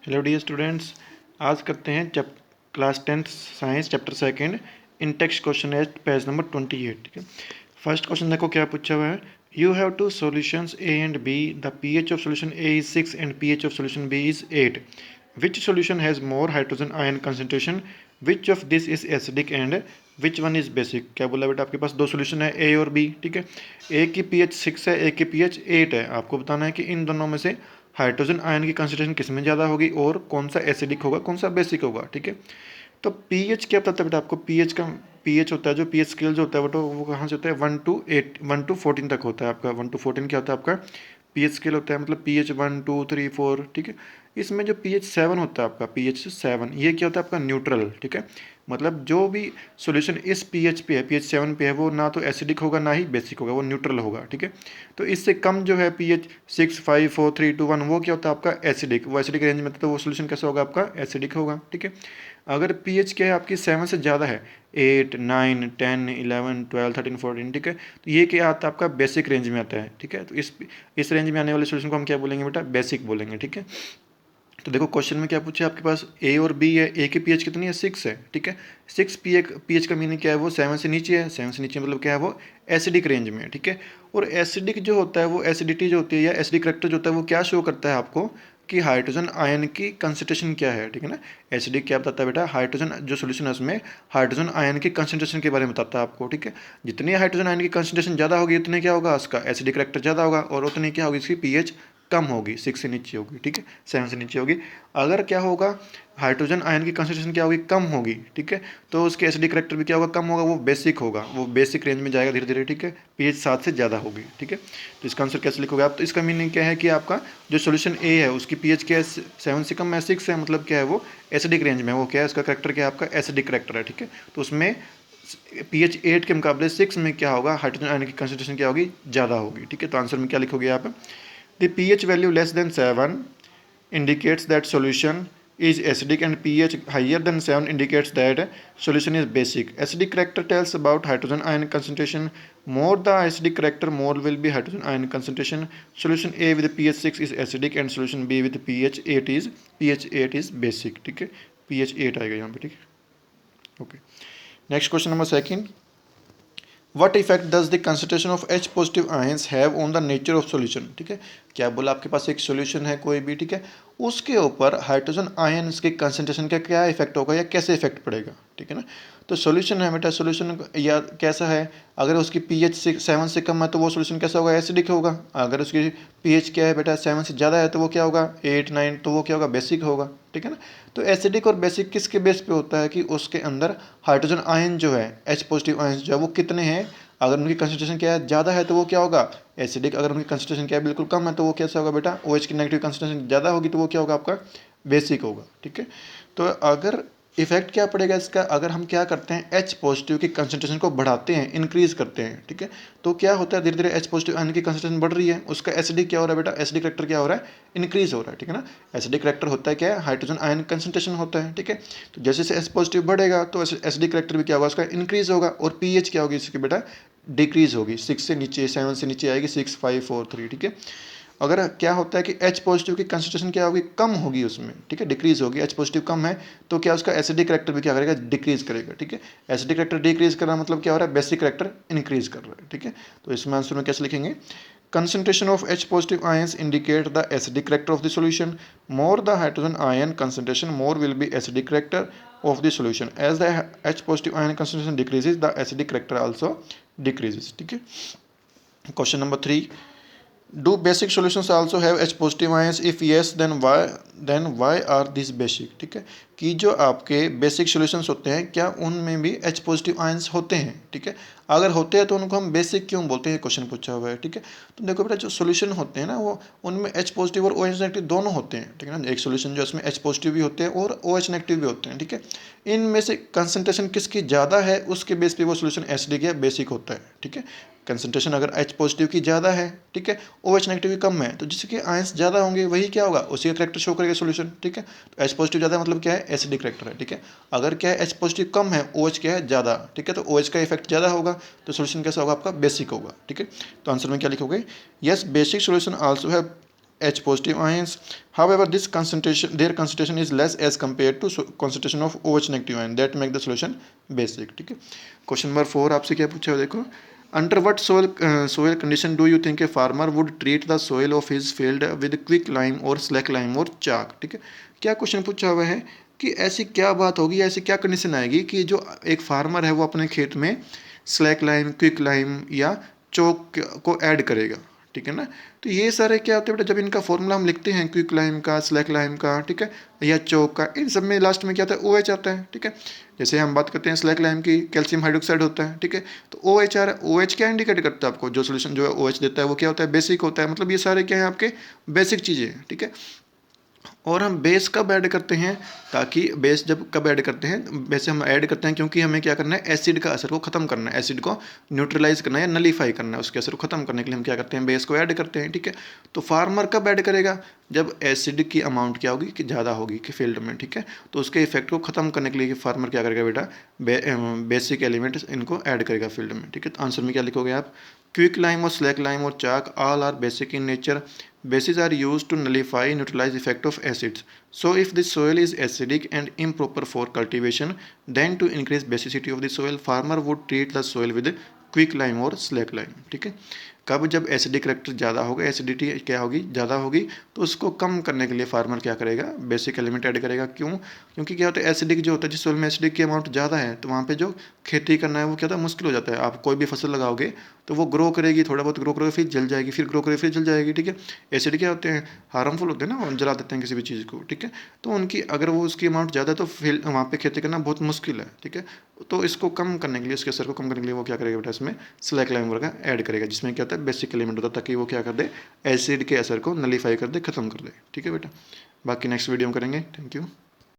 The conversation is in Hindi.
हेलो डियर स्टूडेंट्स, आज करते हैं class 10th science chapter second in text question at page number 28। ठीक है। फर्स्ट क्वेश्चन देखो क्या पूछा हुआ है। You have two solutions A and B, the pH of solution A is 6 and pH of solution B is 8। Which solution has more hydrogen ion concentration, which of this is acidic and which one is basic. क्या बोला बेटा, आपके पास दो सॉल्यूशन है ए और बी। ठीक है। ए की पीएच 6 है, ए की पीएच 8 है। आपको बताना है कि इन दोनों में से हाइड्रोजन आयन की कंसंट्रेशन किस में ज़्यादा होगी और कौन सा एसिडिक होगा, कौन सा बेसिक होगा। ठीक है। तो पीएच क्या बताता है बेटा आपको, पीएच होता है, जो पीएच स्केल जो होता है बेटा वो कहाँ से होता है, 1 to 14 तक होता है आपका। 1 to 14 क्या होता है आपका पीएच स्केल होता है, मतलब पीएच 1 2 3 4। ठीक है। इसमें जो पीएच 7 होता है आपका, pH 7, ये क्या होता है आपका न्यूट्रल। ठीक है। मतलब जो भी सॉल्यूशन इस पीएच पे है, पीएच 7 पे है, वो ना तो एसिडिक होगा ना ही बेसिक होगा, वो न्यूट्रल होगा। ठीक है। तो इससे कम जो है पीएच 6 5 4 3 2 1, वो क्या होता है आपका एसिडिक। वो एसिडिक रेंज में था, तो वो सॉल्यूशन कैसा होगा आपका एसिडिक होगा। ठीक है। अगर पीएच क्या है आपकी 7 से ज़्यादा है, 8 9 10 11 12 13 14, ठीक है, तो ये क्या आता है आपका बेसिक रेंज में आता है। ठीक है। तो इस रेंज में आने वाले सॉल्यूशन को हम क्या बोलेंगे बेटा, बेसिक बोलेंगे। ठीक है। तो देखो क्वेश्चन में क्या पूछे, आपके पास ए और बी है। ए की पीएच कितनी है, 6 है। ठीक है। 6 पीएच का मीनिंग क्या है, वो 7 से नीचे है। 7 से नीचे मतलब क्या है, वो एसिडिक रेंज में है। ठीक है। और एसिडिक जो होता है, वो एसिडिटी जो होती है या एसिडिक करेक्टर जो होता है, वो क्या शो करता है आपको कि हाइड्रोजन आयन की कंसंट्रेशन क्या है। ठीक है ना। एसिडिक क्या बताता है बेटा, हाइड्रोजन जो सोल्यूशन है उसमें हाइड्रोजन आयन की कंसंट्रेशन के बारे में बताता है आपको। ठीक है। जितनी हाइड्रोजन आयन की कंसंट्रेशन ज़्यादा होगी उतने क्या होगा, उसका एसिडिक करेक्टर ज़्यादा होगा, और उतनी क्या होगी, इसकी पीएच कम होगी, 6 से नीचे होगी। ठीक है। 7 से नीचे होगी। अगर क्या होगा, हाइड्रोजन आयन की कंसंट्रेशन क्या होगी, कम होगी। ठीक है। तो उसके एसिडिक करेक्टर भी क्या होगा, कम होगा, वो बेसिक होगा, वो बेसिक रेंज में जाएगा धीरे धीरे। ठीक है। पीएच 7 से ज़्यादा होगी। ठीक है। तो इसका आंसर कैसे लिखोगे आप, तो इसका मीनिंग क्या है कि आपका जो सोल्यूशन ए है उसकी पीएच क्या है, 7 से कम है, 6 है, मतलब क्या है, वो एसिडिक रेंज में, वो क्या है, उसका करेक्टर क्या है आपका एसिडिक करेक्टर है। ठीक है। तो उसमें पीएच 8 के मुकाबले 6 में क्या होगा, हाइड्रोजन आयन की कंसंट्रेशन क्या होगी, ज़्यादा होगी। ठीक है। तो आंसर में क्या लिखोगे आप, the pH value less than 7 indicates that solution is acidic and pH higher than 7 indicates that solution is basic. Acidic character tells about hydrogen ion concentration. More the acidic character, more will be hydrogen ion concentration. Solution A with pH 6 is acidic and solution B with pH 8 is basic. ठीक है। pH 8 आएगा यहाँ पे। ठीक है। Okay. Next question number second, what effect does the concentration of H positive ions have on the nature of solution. ठीक है। क्या बोला, आपके पास एक सॉल्यूशन है कोई भी, ठीक है, उसके ऊपर हाइड्रोजन आयंस के कंसंट्रेशन का क्या इफेक्ट होगा या कैसे इफेक्ट पड़ेगा। ठीक है ना। तो सॉल्यूशन है बेटा, सॉल्यूशन या कैसा है, अगर उसकी पीएच 7 से कम है तो वो सॉल्यूशन कैसा होगा, एसिडिक होगा। अगर उसकी पीएच क्या है बेटा, 7 से ज़्यादा है तो वो क्या होगा, 8 9, तो वो क्या होगा, बेसिक होगा। ठीक है ना। तो एसिडिक और बेसिक किसके बेस पे होता है कि उसके अंदर हाइड्रोजन आयन जो है, एच पॉजिटिव आयंस जो है, वो कितने हैं। अगर उनकी कंसंट्रेशन क्या है, ज़्यादा है, तो वो क्या होगा, एसिडिक। अगर उनकी कंसंट्रेशन क्या है, बिल्कुल कम है, तो वो कैसा होगा बेटा, ओ एच की नेगेटिव कंसंट्रेशन ज़्यादा होगी, तो वो क्या होगा आपका बेसिक होगा। ठीक है। तो अगर इफेक्ट क्या पड़ेगा इसका, अगर हम क्या करते हैं, एच पॉजिटिव की कंसंट्रेशन को बढ़ाते हैं, इंक्रीज करते हैं। ठीक है। तो क्या होता है, धीरे धीरे एच पॉजिटिव आयन की कंसंट्रेशन बढ़ रही है, उसका एसिडिक क्या हो रहा है बेटा, एसिडिक करेक्टर क्या हो रहा है, इंक्रीज हो रहा है। ठीक है ना। एसिडिक करेक्टर होता है क्या है, हाइड्रोजन आयन कंसंट्रेशन होता है। ठीक है। तो जैसे जैसे एच पॉजिटिव बढ़ेगा तो एसिडिक करेक्टर भी क्या होगा, उसका इंक्रीज होगा, और पीएच क्या होगी इसकी बेटा, डिक्रीज होगी, 6 से नीचे, 7 से नीचे आएगी, 6 5 4 3। ठीक है। अगर क्या होता है कि एच पॉजिटिव की कंसंट्रेशन क्या होगी, कम होगी उसमें। ठीक है। डिक्रीज होगी, एच पॉजिटिव कम है, तो क्या उसका एसिडिक करेक्टर भी क्या करेगा, डिक्रीज करेगा। ठीक है। एसिडिक करेक्टर डिक्रीज कर रहा है, मतलब क्या हो रहा है, बेसिक करेक्टर इंक्रीज कर रहा है। ठीक है। तो इसमें आंसर में कैसे लिखेंगे, concentration of H positive ions indicate the acidic character of the solution. More the hydrogen ion concentration, more will be acidic character of the solution. As the H positive ion concentration decreases, the acidic character also decreases. ठीक है। Question number 3, do basic solutions also have H positive ions? If yes, then why are these basic? ठीक है। कि जो आपके बेसिक सॉल्यूशंस होते हैं, क्या उनमें भी H पॉजिटिव आयंस होते हैं। ठीक है। अगर होते हैं तो उनको हम बेसिक क्यों बोलते हैं, क्वेश्चन पूछा हुआ है। ठीक है। तो देखो बेटा, जो सॉल्यूशन होते हैं ना, वो उनमें H पॉजिटिव और OH नेगेटिव दोनों होते हैं। ठीक है ना। एक सॉल्यूशन जो इसमें H पॉजिटिव भी होते हैं और OH नेगेटिव भी होते हैं। ठीक है। इनमें से कंसंट्रेशन किसकी ज़्यादा है, उसके बेस पे वो सॉल्यूशन एसिडिक या बेसिक होता है। ठीक है। कंसंट्रेशन अगर H पॉजिटिव की ज़्यादा है, ठीक है, OH नेगेटिव की कम है, तो जिसके आयंस ज़्यादा होंगे वही क्या होगा, उसी का करेक्टर शो करेगा सॉल्यूशन। ठीक है। तो H पॉजिटिव ज़्यादा मतलब क्या है, एसिडिक करेक्टर है। ठीक है। अगर क्या है, H पॉजिटिव कम है, OH क्या है ज़्यादा। ठीक है। तो OH का इफेक्ट ज़्यादा होगा, तो सॉल्यूशन कैसा होगा आपका, बेसिक होगा। ठीक है। तो आंसर में क्या लिखोगे, yes basic solution also have H positive ions. However, their concentration is less as compared to concentration of OH negative ion that make the solution basic. ठीक है. Question number 4 आपसे क्या पूछा है देखो. Under what soil condition do you think a farmer would treat the soil of his field with quick lime or slack lime or chalk? ठीक है. क्या क्वेश्चन पूछा हुआ है कि ऐसी क्या बात होगी, ऐसी क्या कंडीशन आएगी कि जो एक फार्मर है वो अपने खेत में स्लैक लाइम, क्विक लाइम या चौक को ऐड करेगा. ठीक है ना. तो ये सारे क्या होते हैं बेटा, जब इनका फॉर्मूला हम लिखते हैं क्विक लाइम का, स्लैक लाइम का, ठीक है, या चौक का, इन सब में लास्ट में क्या आता है, OH आता है. ठीक है. जैसे हम बात करते हैं स्लैक लाइम की, कैल्शियम हाइड्रोक्साइड होता है. ठीक है. तो OH आ रहा है. OH क्या इंडिकेट करता है आपको, जो सोल्यूशन जो है OH देता है वो क्या होता है, बेसिक होता है. मतलब ये सारे क्या है आपके बेसिक चीज़ें हैं. ठीक है. और हम बेस कब ऐड करते हैं, ताकि बेस जब कब ऐड करते हैं, वैसे हम ऐड करते हैं क्योंकि हमें क्या करना है, एसिड का असर को खत्म करना है, एसिड को न्यूट्रलाइज करना है या नलीफाई करना है, उसके असर को खत्म करने के लिए हम क्या करते हैं, बेस को ऐड करते हैं. ठीक है. तो फार्मर कब ऐड करेगा, जब एसिड की अमाउंट क्या होगी कि ज़्यादा होगी कि फील्ड में. ठीक है. तो उसके इफेक्ट को खत्म करने के लिए फार्मर क्या करेगा बेटा, बेसिक एलिमेंट इनको ऐड करेगा फील्ड में. ठीक है. तो आंसर में क्या लिखोगे आप, क्विक लाइम और स्लैक लाइम और chalk all are basic in nature. Bases are used to nullify neutralize effect of acids. So if the soil is acidic and improper for cultivation, then to increase basicity of the soil, farmer would treat the soil with quick lime और स्लैक लाइम. ठीक है. कब, जब एसिडिक करेक्टर ज़्यादा होगा, एसिडिटी क्या होगी, ज़्यादा होगी, तो उसको कम करने के लिए फार्मर क्या करेगा, बेसिक एलिमेंट ऐड करेगा. क्यों, क्योंकि क्या होता है, एसिडिक जो होता है, जिस सोइल में एसिडिक की अमाउंट ज़्यादा है, तो वहाँ पे जो खेती करना है वो क्या होता है, मुश्किल हो जाता है. आप कोई भी फसल लगाओगे तो वो ग्रो करेगी, थोड़ा बहुत ग्रो करेगी, फिर जल जाएगी, फिर ग्रो करेगी, फिर जल जाएगी. ठीक है. एसिड क्या होते हैं, हार्मफुल होते हैं ना, वो जला देते हैं किसी भी चीज़ को. ठीक है. तो उनकी अगर वो उसकी अमाउंट ज़्यादा है तो फिर वहाँ पे खेती करना बहुत मुश्किल है. ठीक है. तो इसको कम करने के लिए, इसके असर को कम करने के लिए वो क्या करेगा बेटा, इसमें स्लैक लाइम वगैरह ऐड करेगा, जिसमें क्या होता है, बेसिक एलिमेंट होता है, ताकि वो क्या कर दे, एसिड के असर को नलीफाई कर दे, खत्म कर दे. ठीक है बेटा. बाकी नेक्स्ट वीडियो में करेंगे. Thank you.